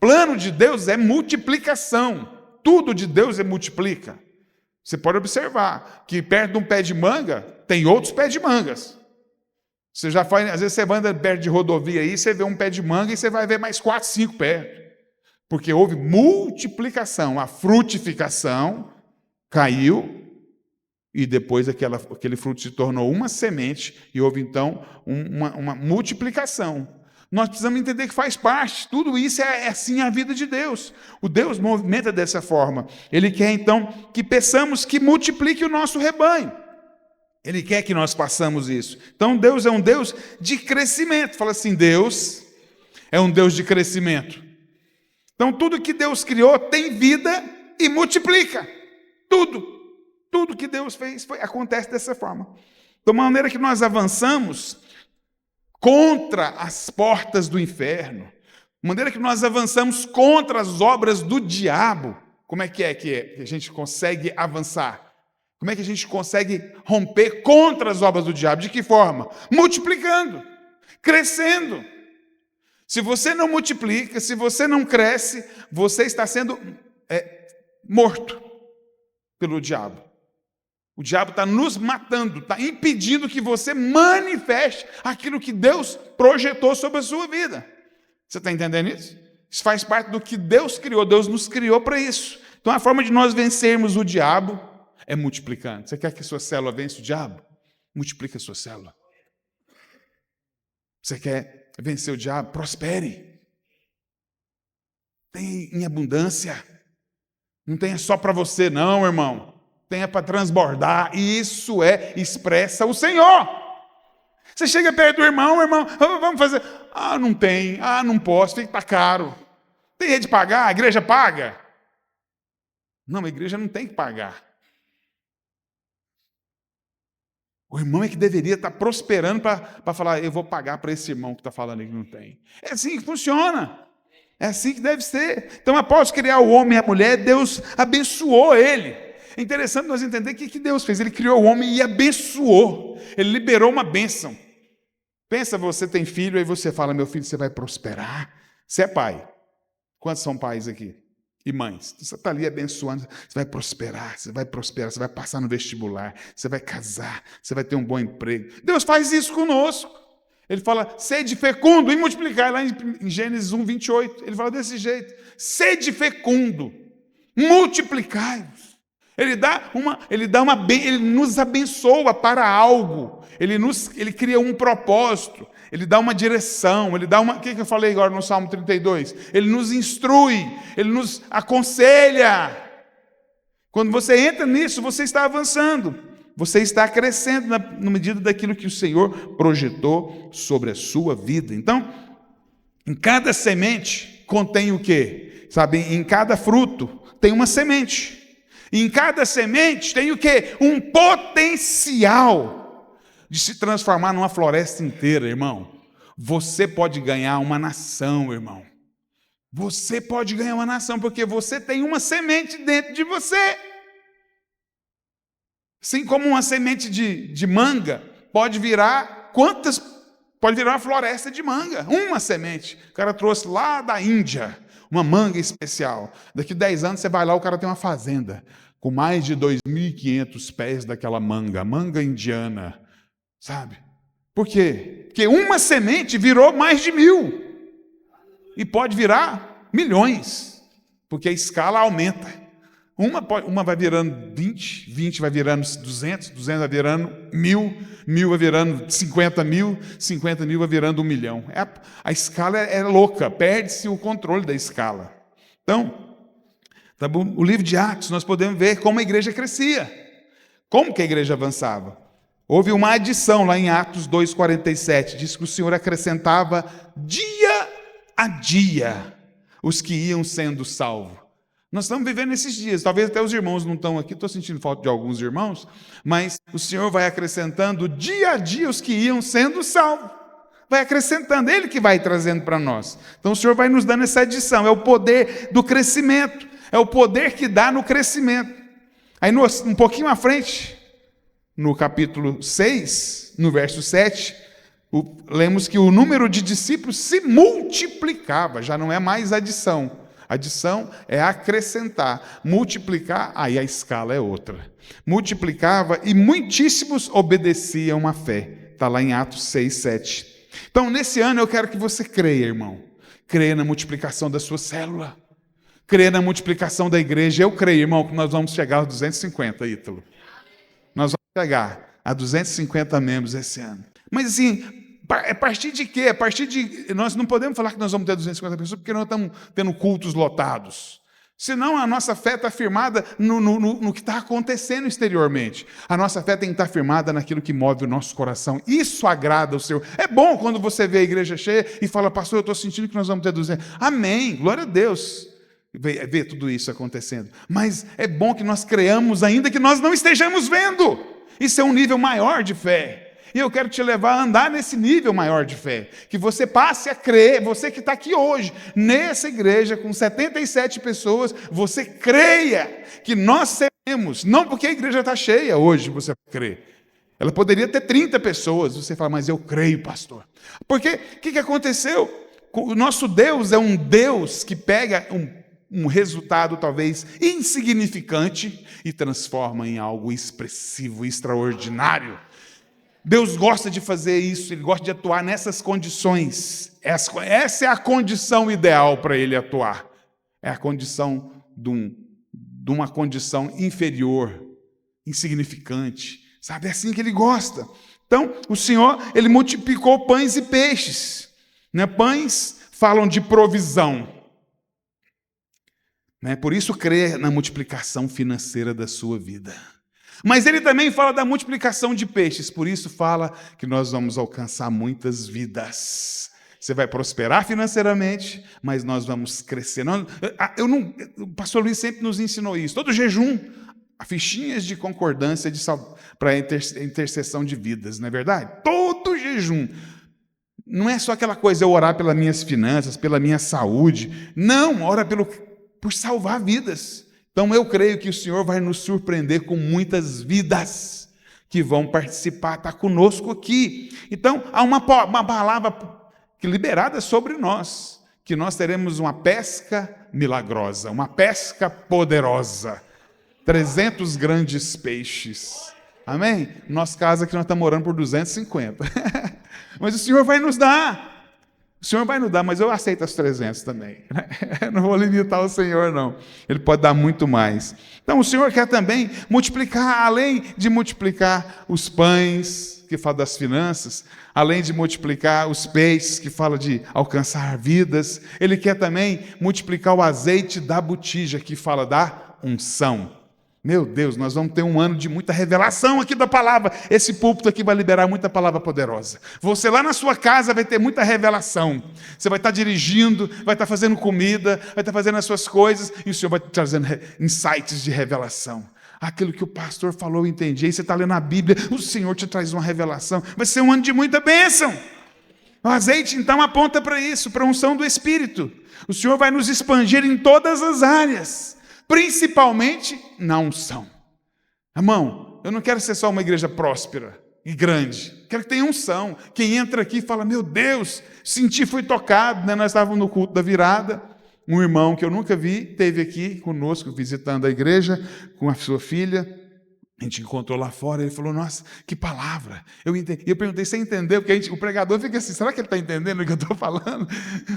plano de Deus é multiplicação. Tudo de Deus é multiplica. Você pode observar que perto de um pé de manga, tem outros pés de mangas. Você já faz, às vezes você anda perto de rodovia aí, você vê um pé de manga e você vai ver mais 4, 5 perto. Porque houve multiplicação, a frutificação caiu e depois aquele fruto se tornou uma semente e houve então uma multiplicação. Nós precisamos entender que faz parte, tudo isso é assim a vida de Deus. O Deus movimenta dessa forma. Ele quer então que peçamos que multiplique o nosso rebanho. Ele quer que nós façamos isso. Então Deus é um Deus de crescimento. Fala assim, Deus é um Deus de crescimento. Então tudo que Deus criou tem vida e multiplica. Tudo que Deus fez acontece dessa forma. De maneira que nós avançamos contra as portas do inferno, de maneira que nós avançamos contra as obras do diabo. Como é que a gente consegue avançar? Como é que a gente consegue romper contra as obras do diabo? De que forma? Multiplicando, crescendo. Se você não multiplica, se você não cresce, você está sendo morto pelo diabo. O diabo está nos matando, está impedindo que você manifeste aquilo que Deus projetou sobre a sua vida. Você está entendendo isso? Isso faz parte do que Deus criou. Deus nos criou para isso. Então a forma de nós vencermos o diabo é multiplicando. Você quer que a sua célula vença o diabo? Multiplica a sua célula. Você quer vencer o diabo? Prospere. Tenha em abundância. Não tenha só para você, não, irmão. Tenha para transbordar. Isso expressa o Senhor. Você chega perto do irmão, vamos fazer. Não tem. Não posso, está caro. Tem jeito de pagar? A igreja paga? Não, a igreja não tem que pagar. O irmão é que deveria estar prosperando para falar, eu vou pagar para esse irmão que está falando aí que não tem. É assim que funciona. É assim que deve ser. Então, após criar o homem e a mulher, Deus abençoou ele. É interessante nós entender o que Deus fez. Ele criou o homem e abençoou. Ele liberou uma bênção. Pensa, você tem filho, aí você fala, meu filho, você vai prosperar. Você é pai. Quantos são pais aqui? E mães. Você está ali abençoando. Você vai prosperar, você vai passar no vestibular, você vai casar, você vai ter um bom emprego. Deus faz isso conosco. Ele fala, sede fecundo e multiplicai. Lá em Gênesis 1, 28, ele fala desse jeito. Sede fecundo, multiplicai. Ele nos abençoa para algo. Ele cria um propósito. Ele dá uma direção. O que eu falei agora no Salmo 32? Ele nos instrui. Ele nos aconselha. Quando você entra nisso, você está avançando. Você está crescendo na medida daquilo que o Senhor projetou sobre a sua vida. Então, em cada semente contém o quê? Sabe, em cada fruto tem uma semente. E em cada semente tem o quê? Um potencial de se transformar numa floresta inteira, irmão. Você pode ganhar uma nação, irmão. Você pode ganhar uma nação, porque você tem uma semente dentro de você. Assim como uma semente de manga pode virar pode virar uma floresta de manga. Uma semente. O cara trouxe lá da Índia uma manga especial. Daqui 10 anos você vai lá, o cara tem uma fazenda com mais de 2.500 pés daquela manga indiana, sabe? Por quê? Porque uma semente virou mais de 1.000 e pode virar milhões, porque a escala aumenta. Uma vai virando 20 vai virando 200 vai virando 1.000 vai virando 50.000 vai virando 1 milhão. A escala é louca, perde-se o controle da escala. Então, o livro de Atos, nós podemos ver como a igreja crescia, como que a igreja avançava. Houve uma adição lá em Atos 2,47, diz que o Senhor acrescentava dia a dia os que iam sendo salvos. Nós estamos vivendo esses dias, talvez até os irmãos não estão aqui, estou sentindo falta de alguns irmãos, mas o Senhor vai acrescentando dia a dia os que iam sendo salvos. Vai acrescentando, Ele que vai trazendo para nós. Então o Senhor vai nos dando essa adição, é o poder do crescimento, é o poder que dá no crescimento. Aí um pouquinho à frente, no capítulo 6, no verso 7, lemos que o número de discípulos se multiplicava, já não é mais adição. Adição é acrescentar. Multiplicar, aí a escala é outra. Multiplicava e muitíssimos obedeciam à fé. Está lá em Atos 6, 7. Então, nesse ano eu quero que você creia, irmão. Creia na multiplicação da sua célula. Creia na multiplicação da igreja. Eu creio, irmão, que nós vamos chegar aos 250, Ítalo. Nós vamos chegar a 250 membros esse ano. Mas assim, a partir de quê? A partir de... Nós não podemos falar que nós vamos ter 250 pessoas porque nós estamos tendo cultos lotados. Senão a nossa fé está firmada no que está acontecendo exteriormente. A nossa fé tem que estar firmada naquilo que move o nosso coração. Isso agrada o Senhor. É bom quando você vê a igreja cheia e fala, pastor, eu estou sentindo que nós vamos ter 200. Amém, glória a Deus. Ver tudo isso acontecendo. Mas é bom que nós creamos ainda que nós não estejamos vendo. Isso é um nível maior de fé. E eu quero te levar a andar nesse nível maior de fé. Que você passe a crer, você que está aqui hoje, nessa igreja com 77 pessoas, você creia que nós seremos. Não porque a igreja está cheia hoje, você crê. Ela poderia ter 30 pessoas. Você fala, mas eu creio, pastor. Porque o que aconteceu? O nosso Deus é um Deus que pega um resultado talvez insignificante e transforma em algo expressivo, extraordinário. Deus gosta de fazer isso, Ele gosta de atuar nessas condições. Essa é a condição ideal para Ele atuar. É a condição de uma condição inferior, insignificante. Sabe, é assim que Ele gosta. Então, o Senhor, Ele multiplicou pães e peixes. Né? Pães falam de provisão. Né? Por isso, crer na multiplicação financeira da sua vida. Mas ele também fala da multiplicação de peixes, por isso fala que nós vamos alcançar muitas vidas. Você vai prosperar financeiramente, mas nós vamos crescer. O pastor Luiz sempre nos ensinou isso. Todo jejum, fichinhas de concordância para intercessão de vidas, não é verdade? Todo jejum. Não é só aquela coisa, eu orar pelas minhas finanças, pela minha saúde. Não, ora por salvar vidas. Então eu creio que o Senhor vai nos surpreender com muitas vidas que vão participar, está conosco aqui. Então há uma palavra liberada sobre nós, que nós teremos uma pesca milagrosa, uma pesca poderosa, 300 grandes peixes. Amém? Nosso caso aqui nós estamos orando por 250. Mas o Senhor vai nos dar. O Senhor vai nos dar, mas eu aceito as 300 também. Não vou limitar o Senhor, não. Ele pode dar muito mais. Então, o Senhor quer também multiplicar, além de multiplicar os pães, que fala das finanças, além de multiplicar os peixes, que fala de alcançar vidas, Ele quer também multiplicar o azeite da botija, que fala da unção. Meu Deus, nós vamos ter um ano de muita revelação aqui da palavra. Esse púlpito aqui vai liberar muita palavra poderosa. Você lá na sua casa vai ter muita revelação. Você vai estar dirigindo, vai estar fazendo comida, vai estar fazendo as suas coisas, e o Senhor vai estar trazendo insights de revelação. Aquilo que o pastor falou, eu entendi. Aí você está lendo a Bíblia, o Senhor te traz uma revelação. Vai ser um ano de muita bênção. O azeite, então, aponta para isso, para a unção do Espírito. O Senhor vai nos expandir em todas as áreas, principalmente na unção. Irmão, eu não quero ser só uma igreja próspera e grande. Quero que tenha unção. Quem entra aqui fala, meu Deus, senti, fui tocado. Né? Nós estávamos no culto da virada. Um irmão que eu nunca vi, esteve aqui conosco, visitando a igreja, com a sua filha. A gente encontrou lá fora, ele falou, nossa, que palavra. Eu perguntei, você entendeu? Porque o pregador fica assim, será que ele está entendendo o que eu estou falando?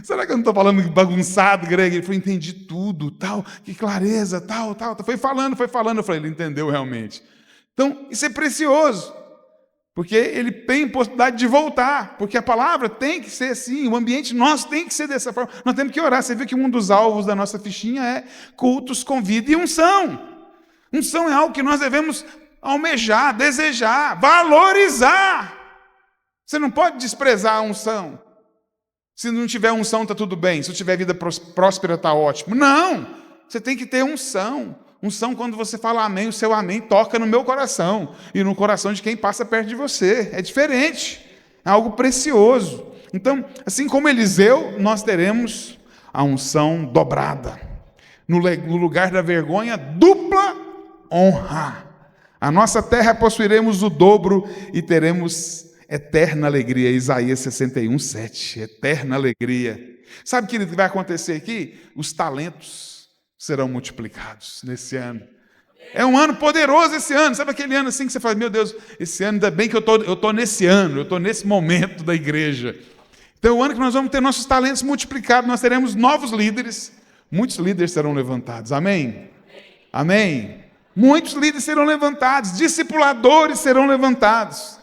Será que eu não estou falando bagunçado grego? Ele falou, entendi tudo, tal, que clareza, tal. Foi falando. Eu falei, ele entendeu realmente. Então, isso é precioso, porque ele tem possibilidade de voltar, porque a palavra tem que ser assim, o ambiente nosso tem que ser dessa forma. Nós temos que orar. Você vê que um dos alvos da nossa fichinha é cultos com vida e unção. Unção é algo que nós devemos almejar, desejar, valorizar. Você não pode desprezar a unção. Se não tiver unção, está tudo bem. Se tiver vida próspera, está ótimo. Não! Você tem que ter unção. Unção, quando você fala amém, o seu amém toca no meu coração e no coração de quem passa perto de você. É diferente. É algo precioso. Então, assim como Eliseu, nós teremos a unção dobrada. No lugar da vergonha, dupla honra. A nossa terra possuiremos o dobro e teremos eterna alegria. Isaías 61, 7. Eterna alegria. Sabe, querido, o que vai acontecer aqui? Os talentos serão multiplicados nesse ano. É um ano poderoso esse ano. Sabe aquele ano assim que você fala, meu Deus, esse ano, ainda bem que eu tô nesse ano, eu estou nesse momento da igreja. Então é o ano que nós vamos ter nossos talentos multiplicados, nós teremos novos líderes, muitos líderes serão levantados, amém? Amém? Muitos líderes serão levantados, discipuladores serão levantados.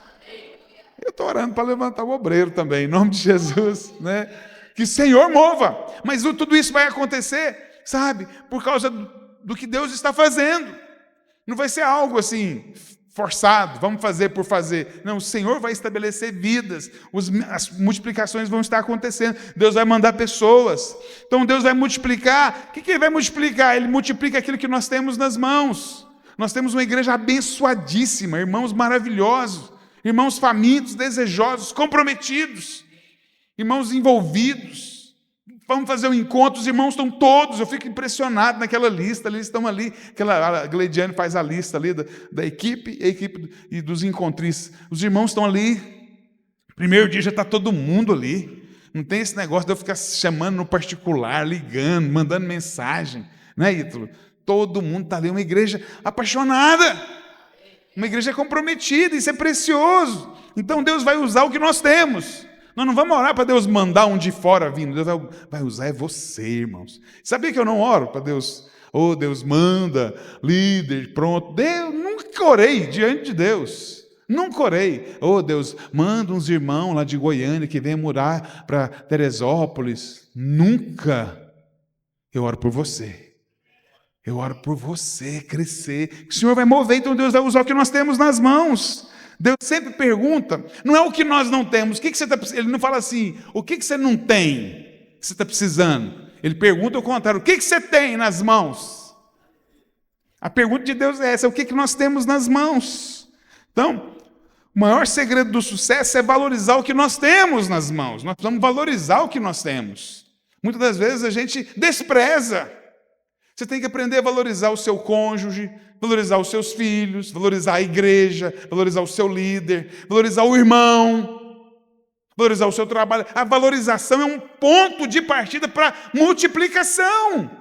Eu estou orando para levantar o obreiro também, em nome de Jesus, né? Que o Senhor mova, mas tudo isso vai acontecer, sabe, por causa do que Deus está fazendo. Não vai ser algo assim, forçado, vamos fazer por fazer. Não, o Senhor vai estabelecer vidas, as multiplicações vão estar acontecendo, Deus vai mandar pessoas. Então Deus vai multiplicar. O que Ele vai multiplicar? Ele multiplica aquilo que nós temos nas mãos. Nós temos uma igreja abençoadíssima, irmãos maravilhosos, irmãos famintos, desejosos, comprometidos, irmãos envolvidos. Vamos fazer um encontro, os irmãos estão todos, eu fico impressionado naquela lista, eles estão ali, a Gleidiane faz a lista ali da equipe, a equipe e dos encontristas. Os irmãos estão ali, primeiro dia já está todo mundo ali, não tem esse negócio de eu ficar chamando no particular, ligando, mandando mensagem, né, Ítalo? Todo mundo está ali, uma igreja apaixonada, uma igreja comprometida, isso é precioso. Então Deus vai usar o que nós temos. Nós não vamos orar para Deus mandar um de fora vindo. Deus vai usar você, irmãos. Sabia que eu não oro para Deus? Oh, Deus manda, líder, pronto. Deus, nunca orei diante de Deus. Nunca orei. Oh, Deus, manda uns irmãos lá de Goiânia que venham morar para Teresópolis. Nunca. Eu oro por você. Eu oro por você crescer. O Senhor vai mover, então Deus vai usar o que nós temos nas mãos. Deus sempre pergunta, não é o que nós não temos, o que você está precisando? Ele não fala assim, o que você não tem, que você está precisando? Ele pergunta ao contrário, o que você tem nas mãos? A pergunta de Deus é essa, o que nós temos nas mãos? Então, o maior segredo do sucesso é valorizar o que nós temos nas mãos. Nós precisamos valorizar o que nós temos. Muitas das vezes a gente despreza. Você tem que aprender a valorizar o seu cônjuge, valorizar os seus filhos, valorizar a igreja, valorizar o seu líder, valorizar o irmão, valorizar o seu trabalho. A valorização é um ponto de partida para multiplicação.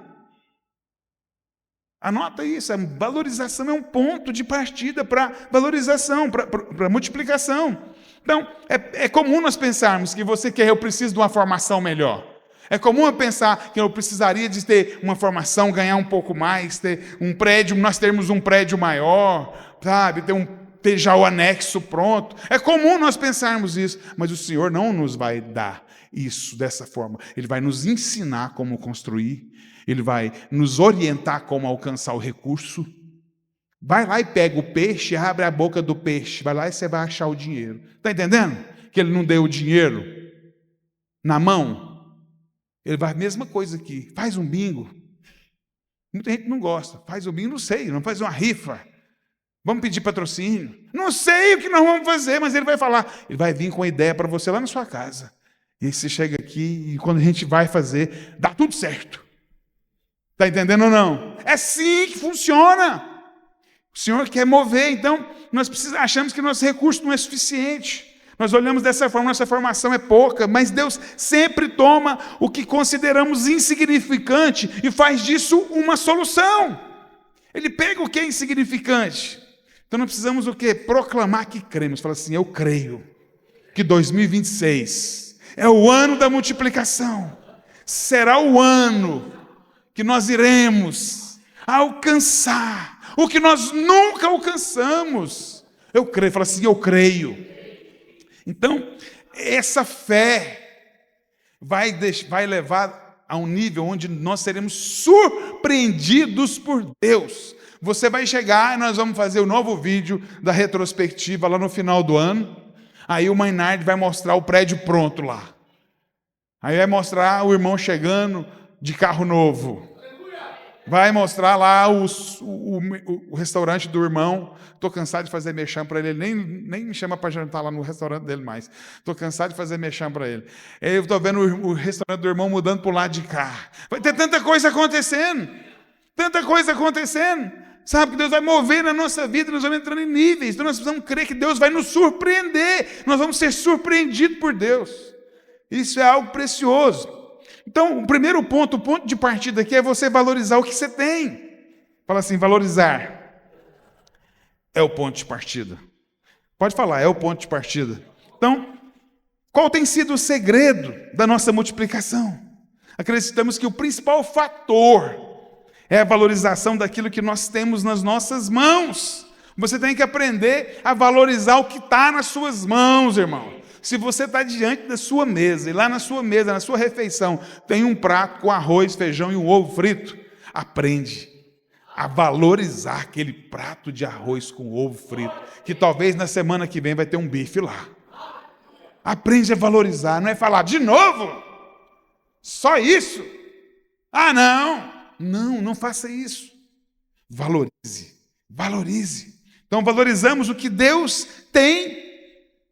Anota isso, a valorização é um ponto de partida para valorização, para multiplicação. Então, é comum nós pensarmos que eu preciso de uma formação melhor. É comum eu pensar que eu precisaria de ter uma formação, ganhar um pouco mais, ter um prédio, nós termos um prédio maior, sabe, ter já o anexo pronto. É comum nós pensarmos isso, mas o Senhor não nos vai dar isso dessa forma. Ele vai nos ensinar como construir, Ele vai nos orientar como alcançar o recurso. Vai lá e pega o peixe, abre a boca do peixe, vai lá e você vai achar o dinheiro. Está entendendo? Que Ele não deu o dinheiro na mão. Ele vai, a mesma coisa aqui, faz um bingo. Muita gente não gosta, faz um bingo, não sei, não faz uma rifa. Vamos pedir patrocínio. Não sei o que nós vamos fazer, mas ele vai falar. Ele vai vir com a ideia para você lá na sua casa. E aí você chega aqui e quando a gente vai fazer, dá tudo certo. Está entendendo ou não? É assim que funciona. O Senhor quer mover, então nós achamos que nosso recurso não é suficiente. Nós olhamos dessa forma, nossa formação é pouca, mas Deus sempre toma o que consideramos insignificante e faz disso uma solução. Ele pega o que é insignificante. Então nós precisamos o quê? Proclamar que cremos. Fala assim, eu creio que 2026 é o ano da multiplicação. Será o ano que nós iremos alcançar o que nós nunca alcançamos. Eu creio, fala assim, eu creio. Então, essa fé vai levar a um nível onde nós seremos surpreendidos por Deus. Você vai chegar e nós vamos fazer o novo vídeo da retrospectiva lá no final do ano. Aí o Maynard vai mostrar o prédio pronto lá. Aí vai mostrar o irmão chegando de carro novo. Vai mostrar lá o restaurante do irmão. Estou cansado de fazer merchan para ele. Ele nem me chama para jantar lá no restaurante dele mais. Estou cansado de fazer merchan para ele. Eu estou vendo o restaurante do irmão mudando para o lado de cá. Vai ter tanta coisa acontecendo. Tanta coisa acontecendo. Sabe que Deus vai mover na nossa vida, nós vamos entrando em níveis, então nós precisamos crer que Deus vai nos surpreender, nós vamos ser surpreendidos por Deus. Isso é algo precioso. Então, o primeiro ponto, o ponto de partida aqui é você valorizar o que você tem. Fala assim, valorizar é o ponto de partida. Pode falar, é o ponto de partida. Então, qual tem sido o segredo da nossa multiplicação? Acreditamos que o principal fator é a valorização daquilo que nós temos nas nossas mãos. Você tem que aprender a valorizar o que está nas suas mãos, irmão. Se você está diante da sua mesa, e lá na sua mesa, na sua refeição, tem um prato com arroz, feijão e um ovo frito, aprende a valorizar aquele prato de arroz com ovo frito, que talvez na semana que vem vai ter um bife lá. Aprende a valorizar, não é falar, de novo? Só isso? Ah, não! Não faça isso. Valorize, valorize. Então, valorizamos o que Deus tem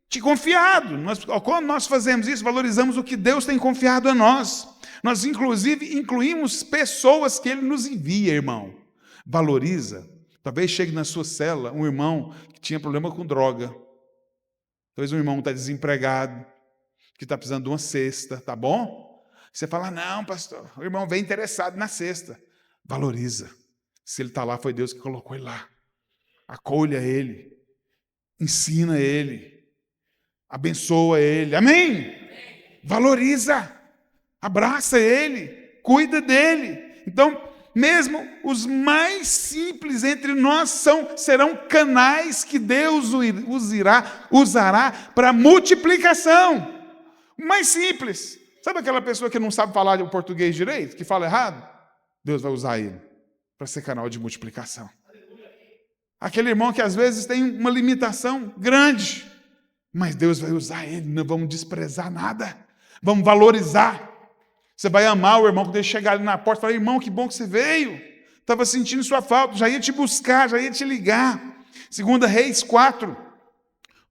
te confiado. Quando nós fazemos isso, valorizamos o que Deus tem confiado a nós. Nós, inclusive, incluímos pessoas que Ele nos envia, irmão. Valoriza. Talvez chegue na sua célula um irmão que tinha problema com droga. Talvez um irmão está desempregado, que está precisando de uma cesta, tá bom? Você fala, não, pastor, o irmão vem interessado na cesta. Valoriza. Se ele está lá, foi Deus que colocou ele lá. Acolha ele. Ensina ele. Abençoa ele. Amém? Valoriza. Abraça ele. Cuida dele. Então, mesmo os mais simples entre nós serão canais que Deus usará para multiplicação. O mais simples. Sabe aquela pessoa que não sabe falar o português direito, que fala errado? Deus vai usar ele para ser canal de multiplicação. Aquele irmão que às vezes tem uma limitação grande, mas Deus vai usar ele, não vamos desprezar nada, vamos valorizar. Você vai amar o irmão quando ele chegar ali na porta e falar, irmão, que bom que você veio, estava sentindo sua falta, já ia te buscar, já ia te ligar. 2 Reis 4,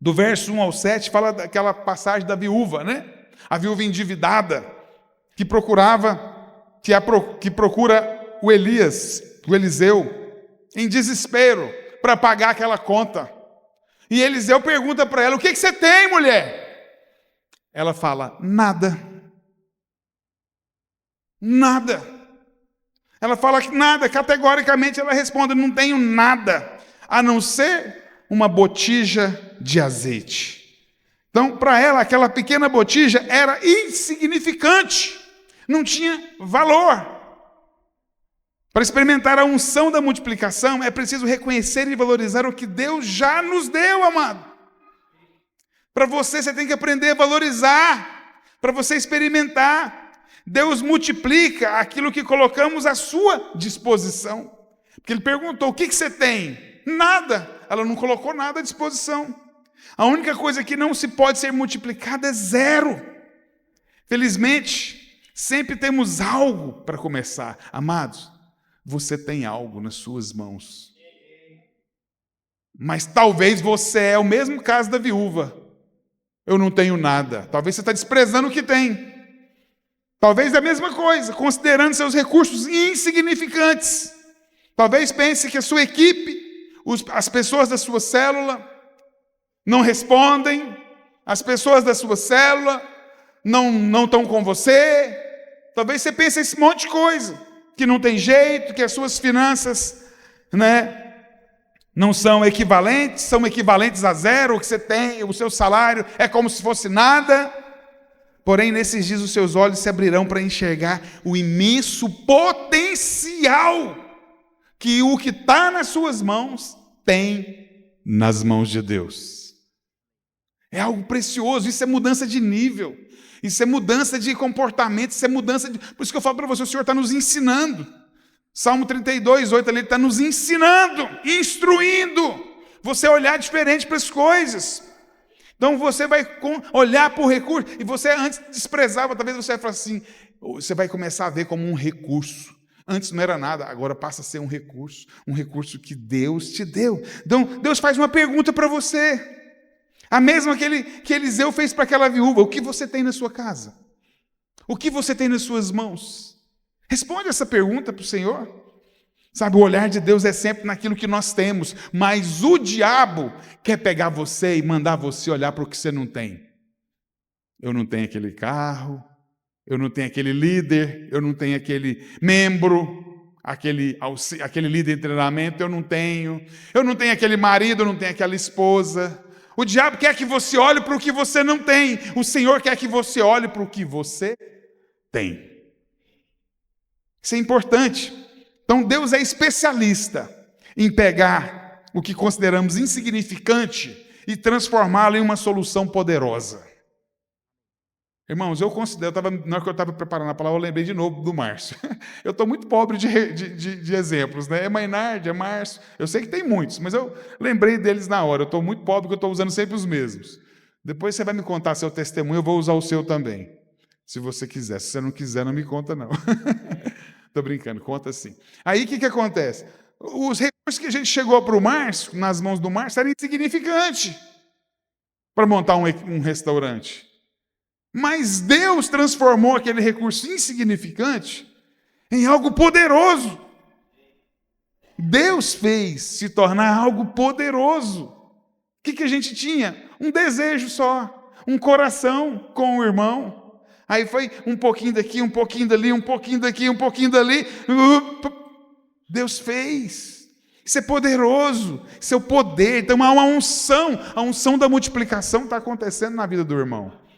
do verso 1 ao 7, fala daquela passagem da viúva, né? A viúva endividada, que procura o Eliseu, em desespero, para pagar aquela conta. E Eliseu pergunta para ela, o que você tem, mulher? Ela fala, nada. Nada. Ela fala que nada, categoricamente ela responde, não tenho nada, a não ser uma botija de azeite. Então, para ela, aquela pequena botija era insignificante, não tinha valor. Para experimentar a unção da multiplicação, é preciso reconhecer e valorizar o que Deus já nos deu, amado. Para você tem que aprender a valorizar, para você experimentar. Deus multiplica aquilo que colocamos à sua disposição. Porque Ele perguntou, o que você tem? Nada. Ela não colocou nada à disposição. A única coisa que não se pode ser multiplicada é zero. Felizmente, sempre temos algo para começar. Amados, você tem algo nas suas mãos. Mas talvez você é o mesmo caso da viúva. Eu não tenho nada. Talvez você está desprezando o que tem. Talvez é a mesma coisa, considerando seus recursos insignificantes. Talvez pense que a sua equipe, as pessoas da sua célula, não respondem, as pessoas da sua célula não estão com você. Talvez você pense esse monte de coisa, que não tem jeito, que as suas finanças, não são equivalentes a zero, o que você tem, o seu salário é como se fosse nada. Porém, nesses dias os seus olhos se abrirão para enxergar o imenso potencial que o que está nas suas mãos tem nas mãos de Deus. É algo precioso, isso é mudança de nível, isso é mudança de comportamento, isso é mudança de... Por isso que eu falo para você, o Senhor está nos ensinando. Salmo 32, 8 ali, Ele está nos ensinando, instruindo, você a olhar diferente para as coisas. Então você vai olhar para o recurso, e você antes desprezava, talvez você vai falar assim, você vai começar a ver como um recurso. Antes não era nada, agora passa a ser um recurso que Deus te deu. Então Deus faz uma pergunta para você, a mesma que Eliseu fez para aquela viúva, o que você tem na sua casa? O que você tem nas suas mãos? Responde essa pergunta para o Senhor. Sabe, o olhar de Deus é sempre naquilo que nós temos, mas o diabo quer pegar você e mandar você olhar para o que você não tem. Eu não tenho aquele carro, eu não tenho aquele líder, eu não tenho aquele membro, aquele líder de treinamento, eu não tenho aquele marido, eu não tenho aquela esposa. O diabo quer que você olhe para o que você não tem, o Senhor quer que você olhe para o que você tem. Isso é importante. Então Deus é especialista em pegar o que consideramos insignificante e transformá-lo em uma solução poderosa. Irmãos, na hora que eu estava preparando a palavra, eu lembrei de novo do Márcio. Eu estou muito pobre de exemplos, né? É Mainardi, é Márcio. Eu sei que tem muitos, mas eu lembrei deles na hora. Eu estou muito pobre porque eu estou usando sempre os mesmos. Depois você vai me contar seu testemunho, eu vou usar o seu também. Se você quiser. Se você não quiser, não me conta, não. Estou brincando, conta sim. Aí o que acontece? Os recursos que a gente chegou para o Márcio, nas mãos do Márcio, eram insignificantes para montar um restaurante. Mas Deus transformou aquele recurso insignificante em algo poderoso. Deus fez se tornar algo poderoso. O que a gente tinha? Um desejo só, um coração com o irmão. Aí foi um pouquinho daqui, um pouquinho dali, um pouquinho daqui, um pouquinho dali. Deus fez. Isso é poderoso, isso é o poder. Então há uma unção, a unção da multiplicação está acontecendo na vida do irmão.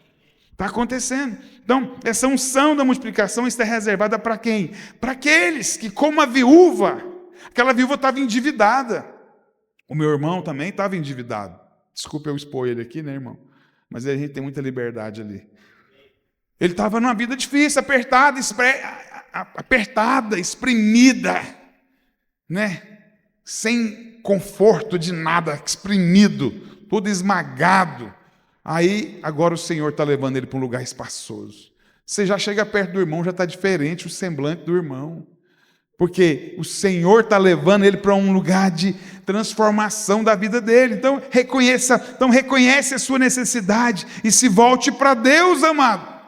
Está acontecendo. Então, essa unção da multiplicação está reservada para quem? Para aqueles que, como a viúva, aquela viúva estava endividada. O meu irmão também estava endividado. Desculpa eu expor ele aqui, né, irmão? Mas a gente tem muita liberdade ali. Ele estava numa vida difícil, apertada, exprimida, né? Sem conforto de nada, exprimido, todo esmagado. Aí, agora o Senhor está levando ele para um lugar espaçoso. Você já chega perto do irmão, já está diferente o semblante do irmão. Porque o Senhor está levando ele para um lugar de transformação da vida dele. Então reconhece a sua necessidade e se volte para Deus, amado.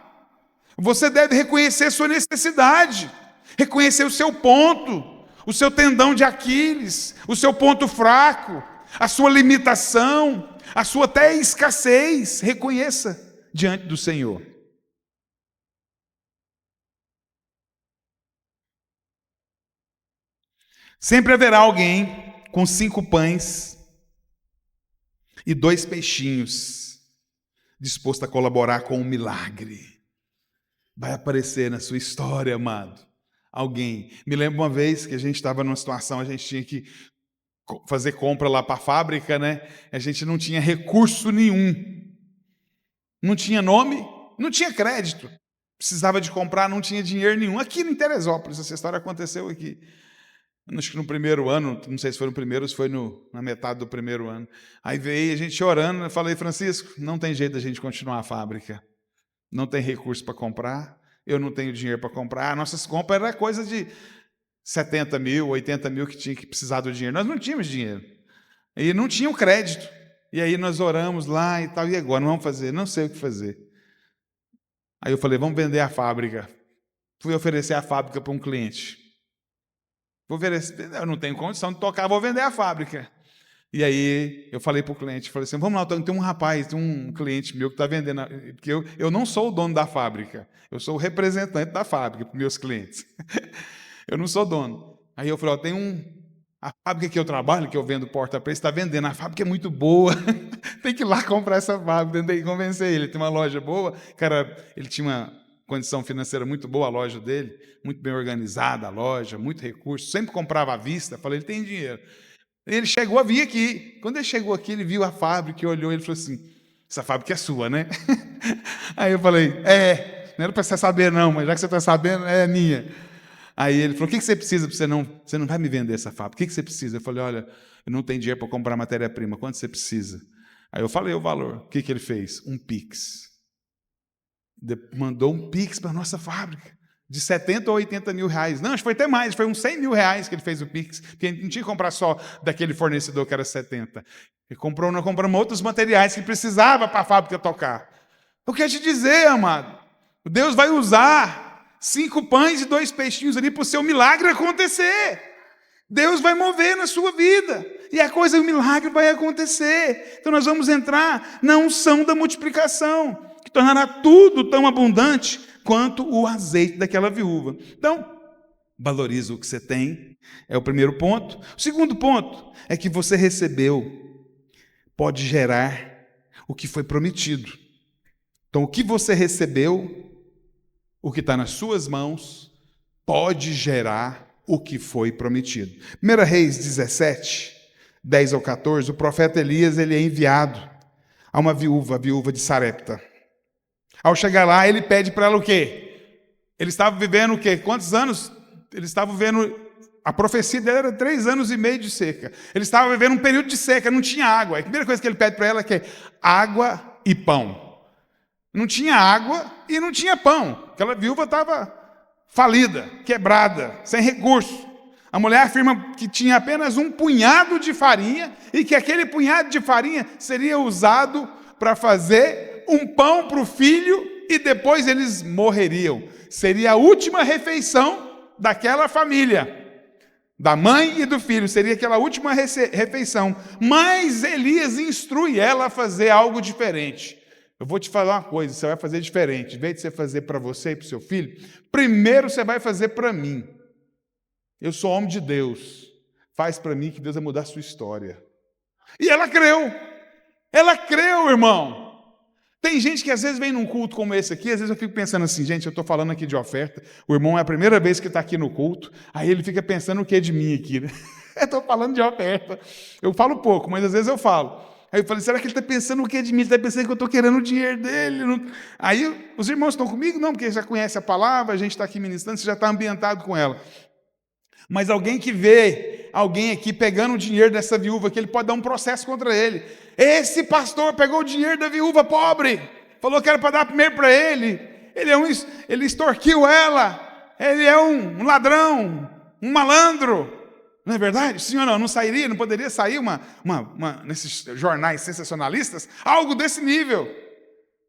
Você deve reconhecer a sua necessidade, reconhecer o seu ponto, o seu tendão de Aquiles, o seu ponto fraco, a sua limitação, a sua até escassez. Reconheça diante do Senhor. Sempre haverá alguém com 5 pães e 2 peixinhos, disposto a colaborar com um milagre. Vai aparecer na sua história, amado, alguém. Me lembro uma vez que a gente estava numa situação, a gente tinha que fazer compra lá para a fábrica, né? A gente não tinha recurso nenhum. Não tinha nome, não tinha crédito. Precisava de comprar, não tinha dinheiro nenhum. Aqui em Teresópolis, essa história aconteceu aqui. Acho que no primeiro ano, não sei se foi no primeiro ou se foi na metade do primeiro ano. Aí veio a gente orando, eu falei, Francisco, não tem jeito da gente continuar a fábrica. Não tem recurso para comprar, eu não tenho dinheiro para comprar. Nossas compras eram coisa de 70 mil, 80 mil que tinha que precisar do dinheiro. Nós não tínhamos dinheiro. E não tinha o crédito. E aí nós oramos lá e tal. E agora, não vamos fazer? Não sei o que fazer. Aí eu falei, vamos vender a fábrica. Fui oferecer a fábrica para um cliente. Eu não tenho condição de tocar, vou vender a fábrica. E aí eu falei para o cliente, falei assim, vamos lá, tem um rapaz, tem um cliente meu que está vendendo, porque eu não sou o dono da fábrica, eu sou o representante da fábrica para os meus clientes. Eu não sou dono. Aí eu falei, a fábrica que eu trabalho, que eu vendo porta-presa, está vendendo, a fábrica é muito boa, tem que ir lá comprar essa fábrica, tentei convencer ele, tem uma loja boa, cara, ele tinha uma condição financeira muito boa, a loja dele, muito bem organizada a loja, muito recurso, sempre comprava à vista, falei, ele tem dinheiro. Ele chegou a vir aqui. Quando ele chegou aqui, ele viu a fábrica, olhou, ele falou assim, essa fábrica é sua, né? Aí eu falei, não era para você saber não, mas já que você está sabendo, é minha. Aí ele falou, o que você precisa? Você não vai me vender essa fábrica, o que você precisa? Eu falei, olha, eu não tenho dinheiro para comprar matéria-prima, quanto você precisa? Aí eu falei o valor. O que ele fez? Um Pix. Mandou um Pix para a nossa fábrica. De 70 ou 80 mil reais. Não, acho que foi até mais, foi uns 100 mil reais que ele fez o Pix, porque ele não tinha que comprar só daquele fornecedor que era 70. Ele nós compramos outros materiais que precisava para a fábrica tocar. Eu quero te dizer, amado, Deus vai usar 5 pães e 2 peixinhos ali para o seu milagre acontecer. Deus vai mover na sua vida. E a coisa, o milagre vai acontecer. Então nós vamos entrar na unção da multiplicação, que tornará tudo tão abundante quanto o azeite daquela viúva. Então, valoriza o que você tem, é o primeiro ponto. O segundo ponto é que você recebeu, pode gerar o que foi prometido. Então, o que você recebeu, o que está nas suas mãos, pode gerar o que foi prometido. 1 Reis 17, 10 ao 14, o profeta Elias ele é enviado a uma viúva, a viúva de Sarepta. Ao chegar lá, ele pede para ela o quê? Ele estava vivendo o quê? Quantos anos? Ele estava vivendo, a profecia dele era 3 anos e meio de seca. Ele estava vivendo um período de seca, não tinha água. A primeira coisa que ele pede para ela é que é água e pão. Não tinha água e não tinha pão. Aquela viúva estava falida, quebrada, sem recurso. A mulher afirma que tinha apenas um punhado de farinha e que aquele punhado de farinha seria usado para fazer um pão para o filho e depois eles morreriam. Seria a última refeição daquela família, da mãe e do filho. Seria aquela última refeição. Mas Elias instrui ela a fazer algo diferente. Eu vou te falar uma coisa, você vai fazer diferente. Em vez de você fazer para você e para o seu filho, primeiro você vai fazer para mim. Eu sou homem de Deus. Faz para mim que Deus vai mudar a sua história. E ela creu. Ela creu, irmão. Tem gente que às vezes vem num culto como esse aqui, às vezes eu fico pensando assim, gente, eu estou falando aqui de oferta, o irmão é a primeira vez que está aqui no culto, aí ele fica pensando o que é de mim aqui, né? Eu estou falando de oferta. Eu falo pouco, mas às vezes eu falo. Aí eu falei, será que ele está pensando o que é de mim? Ele está pensando que eu estou querendo o dinheiro dele. Não... Aí os irmãos estão comigo? Não, porque já conhece a palavra, a gente está aqui ministrando, você já está ambientado com ela. Mas alguém que vê alguém aqui pegando o dinheiro dessa viúva, que ele pode dar um processo contra ele. Esse pastor pegou o dinheiro da viúva pobre, falou que era para dar primeiro para ele. Ele extorquiu ela, ele é um ladrão, um malandro. Não é verdade? Sim ou não? Não sairia, não poderia sair nesses jornais sensacionalistas? Algo desse nível.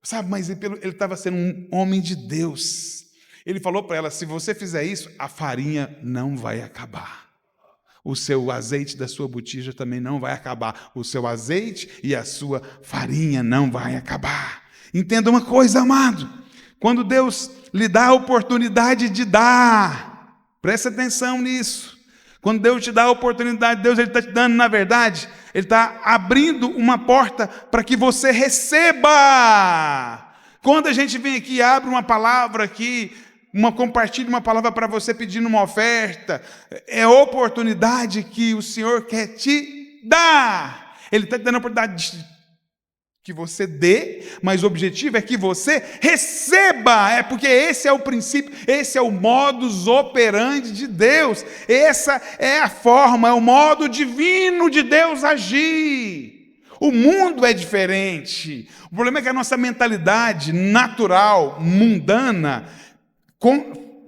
Sabe, mas ele estava sendo um homem de Deus. Ele falou para ela, se você fizer isso, a farinha não vai acabar. O seu azeite da sua botija também não vai acabar. O seu azeite e a sua farinha não vai acabar. Entenda uma coisa, amado. Quando Deus lhe dá a oportunidade de dar, preste atenção nisso. Quando Deus te dá a oportunidade, Deus está te dando, na verdade, Ele está abrindo uma porta para que você receba. Quando a gente vem aqui e abre uma palavra aqui, compartilha uma palavra para você pedindo uma oferta, é a oportunidade que o Senhor quer te dar. Ele está te dando a oportunidade que você dê, mas o objetivo é que você receba, porque esse é o princípio, esse é o modus operandi de Deus, essa é a forma, é o modo divino de Deus agir. O mundo é diferente, o problema é que a nossa mentalidade natural, mundana,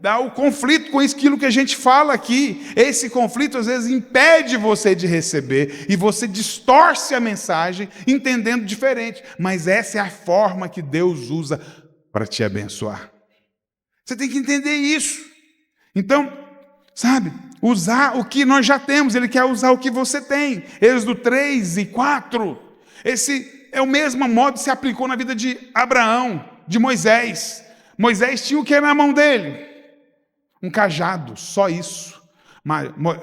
dá o conflito com aquilo que a gente fala aqui. Esse conflito às vezes impede você de receber e você distorce a mensagem entendendo diferente, mas essa é a forma que Deus usa para te abençoar. Você tem que entender isso. Então, sabe, usar o que nós já temos. Ele quer usar o que você tem. Êxodo 3 e 4, esse é o mesmo modo que se aplicou na vida de Abraão, de Moisés. Moisés tinha o que na mão dele? Um cajado, só isso.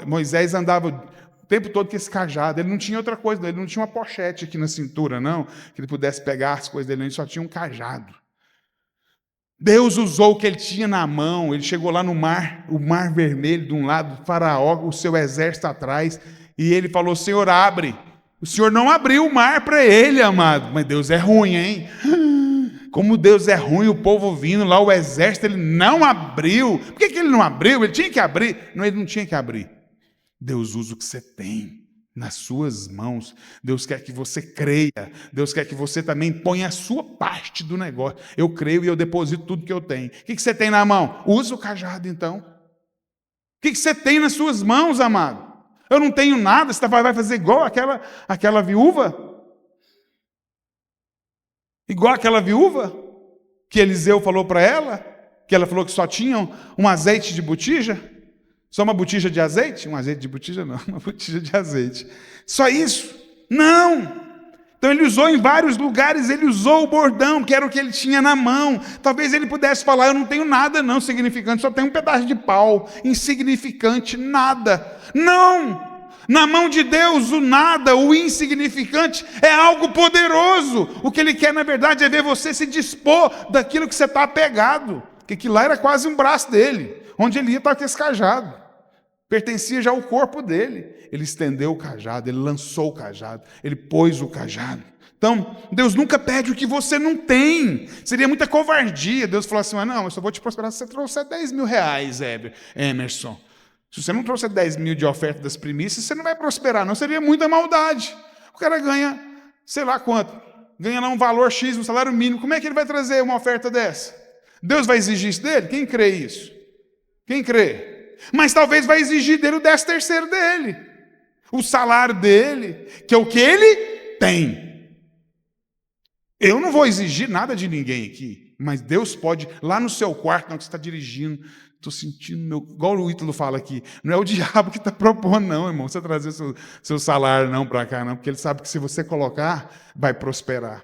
Moisés andava o tempo todo com esse cajado. Ele não tinha outra coisa, ele não tinha uma pochete aqui na cintura, não, que ele pudesse pegar as coisas dele, ele só tinha um cajado. Deus usou o que ele tinha na mão. Ele chegou lá no mar, o mar vermelho de um lado, o faraó, o seu exército atrás, e ele falou, Senhor, abre. O Senhor não abriu o mar para ele, amado, mas Deus é ruim, hein? Como Deus é ruim, o povo vindo lá, o exército, ele não abriu. Por que ele não abriu? Ele tinha que abrir. Não, ele não tinha que abrir. Deus usa o que você tem nas suas mãos. Deus quer que você creia. Deus quer que você também ponha a sua parte do negócio. Eu creio e eu deposito tudo que eu tenho. O que você tem na mão? Usa o cajado, então. O que você tem nas suas mãos, amado? Eu não tenho nada, você vai fazer igual aquela viúva? Igual aquela viúva que Eliseu falou para ela, que ela falou que só tinha um azeite de botija. Só uma botija de azeite? Um azeite de botija não, uma botija de azeite. Só isso? Não! Então ele usou em vários lugares, ele usou o bordão, que era o que ele tinha na mão. Talvez ele pudesse falar, eu não tenho nada não significante, só tenho um pedaço de pau, insignificante, nada. Não! Na mão de Deus, o nada, o insignificante, é algo poderoso. O que ele quer, na verdade, é ver você se dispor daquilo que você está apegado. Porque aquilo lá era quase um braço dele. Onde ele ia estava com esse cajado. Pertencia já ao corpo dele. Ele estendeu o cajado, ele lançou o cajado, ele pôs o cajado. Então, Deus nunca pede o que você não tem. Seria muita covardia. Deus falou assim, não, eu só vou te prosperar se você trouxer 10 mil reais, Emerson. Se você não trouxer 10 mil de oferta das primícias, você não vai prosperar, não. Seria muita maldade. O cara ganha, sei lá quanto, ganha lá um valor X, um salário mínimo. Como é que ele vai trazer uma oferta dessa? Deus vai exigir isso dele? Quem crê isso? Quem crê? Mas talvez vai exigir dele o 10º dele. O salário dele, que é o que ele tem. Eu não vou exigir nada de ninguém aqui, mas Deus pode, lá no seu quarto, na hora que você está dirigindo, estou sentindo igual o Ítalo fala aqui, não é o diabo que está propondo não, irmão, você trazer seu salário não para cá, não, porque ele sabe que se você colocar, vai prosperar.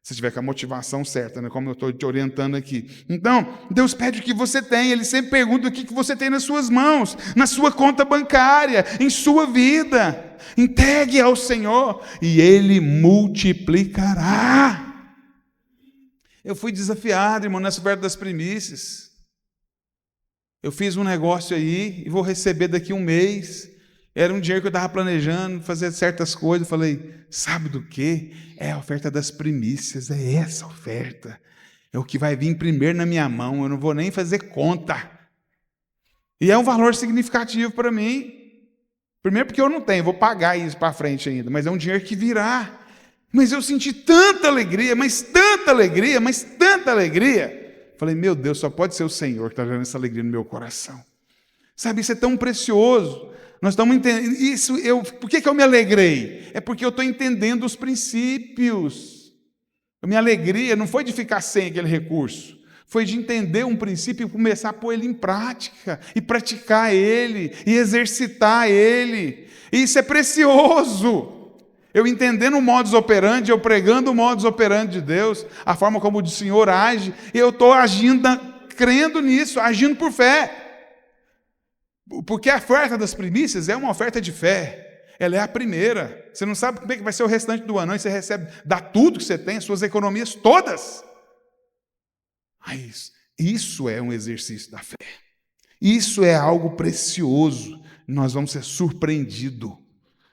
Se tiver com a motivação certa, né? Como eu estou te orientando aqui. Então, Deus pede o que você tem, Ele sempre pergunta o que você tem nas suas mãos, na sua conta bancária, em sua vida. Entregue ao Senhor e Ele multiplicará. Eu fui desafiado, irmão, nessa oferta das primícias. Eu fiz um negócio aí e vou receber daqui um mês. Era um dinheiro que eu estava planejando, fazer certas coisas. Eu falei, sabe do quê? É a oferta das primícias, é essa oferta. É o que vai vir primeiro na minha mão, eu não vou nem fazer conta. E é um valor significativo para mim. Primeiro porque eu não tenho, vou pagar isso para frente ainda, mas é um dinheiro que virá. Mas eu senti tanta alegria, mas tanta alegria, mas tanta alegria. Falei, meu Deus, só pode ser o Senhor que está dando essa alegria no meu coração. Sabe, isso é tão precioso. Nós estamos entendendo isso. Por que eu me alegrei? É porque eu estou entendendo os princípios. A minha alegria não foi de ficar sem aquele recurso, foi de entender um princípio e começar a pôr ele em prática, e praticar ele, e exercitar ele. E isso é precioso. Eu entendendo o modus operandi, eu pregando o modus operandi de Deus, a forma como o Senhor age, e eu estou agindo, crendo nisso, agindo por fé. Porque a oferta das primícias é uma oferta de fé. Ela é a primeira. Você não sabe como é que vai ser o restante do ano. Aí você recebe, dá tudo que você tem, as suas economias todas. Mas isso é um exercício da fé. Isso é algo precioso. Nós vamos ser surpreendidos.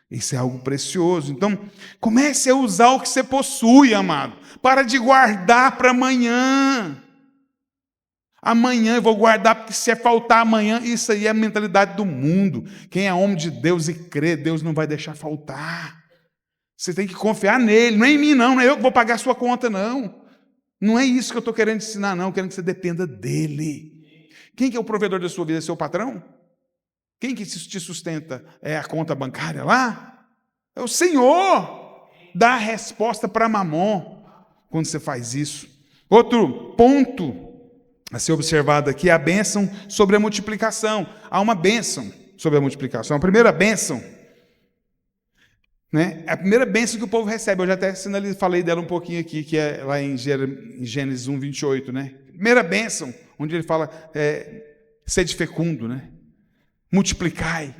Isso é algo precioso. Então, comece a usar o que você possui, amado. Para de guardar para amanhã. Amanhã eu vou guardar, porque se faltar amanhã, isso aí é a mentalidade do mundo. Quem é homem de Deus e crê, Deus não vai deixar faltar. Você tem que confiar nele, não é em mim não é eu que vou pagar a sua conta não. Não é isso que eu estou querendo ensinar não, eu quero que você dependa dele. Quem que é o provedor da sua vida? É seu patrão? Quem que te sustenta? É a conta bancária lá? É o Senhor. Dá a resposta para Mamon quando você faz isso. Outro ponto a ser observado aqui é a bênção sobre a multiplicação. Há uma bênção sobre a multiplicação. A primeira bênção, né? A primeira bênção que o povo recebe, eu já até falei dela um pouquinho aqui, que é lá em Gênesis 1, 28, né? Primeira bênção, onde ele fala, sede fecundo, né? Multiplicai,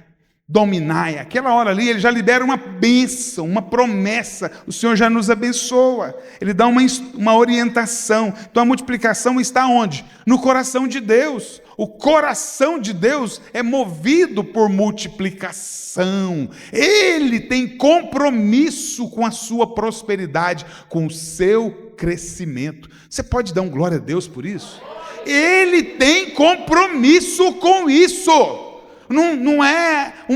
dominai. Aquela hora ali, ele já libera uma bênção, uma promessa. O Senhor já nos abençoa. Ele dá uma orientação. Então a multiplicação está onde? No coração de Deus. O coração de Deus é movido por multiplicação. Ele tem compromisso com a sua prosperidade, com o seu crescimento. Você pode dar um glória a Deus por isso? Ele tem compromisso com isso.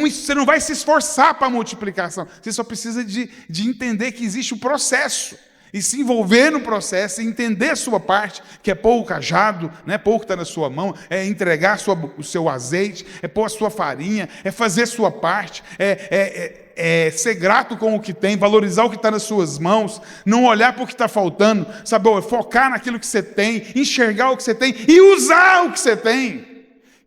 Você não vai se esforçar para a multiplicação. Você só precisa de entender que existe o processo. E se envolver no processo, e entender a sua parte, que é pôr o cajado, né, pôr o que está na sua mão, é entregar o seu azeite, é pôr a sua farinha, é fazer a sua parte, é ser grato com o que tem, valorizar o que está nas suas mãos, não olhar para o que está faltando, saber focar naquilo que você tem, enxergar o que você tem e usar o que você tem.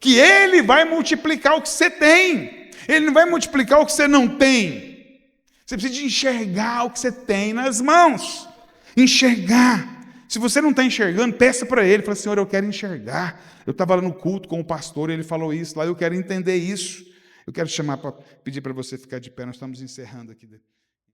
que Ele vai multiplicar o que você tem. Ele não vai multiplicar o que você não tem. Você precisa de enxergar o que você tem nas mãos. Enxergar. Se você não está enxergando, peça para Ele. Fala, Senhor, eu quero enxergar. Eu estava lá no culto com o pastor, ele falou isso lá, eu quero entender isso. Eu quero pedir para você ficar de pé, nós estamos encerrando aqui.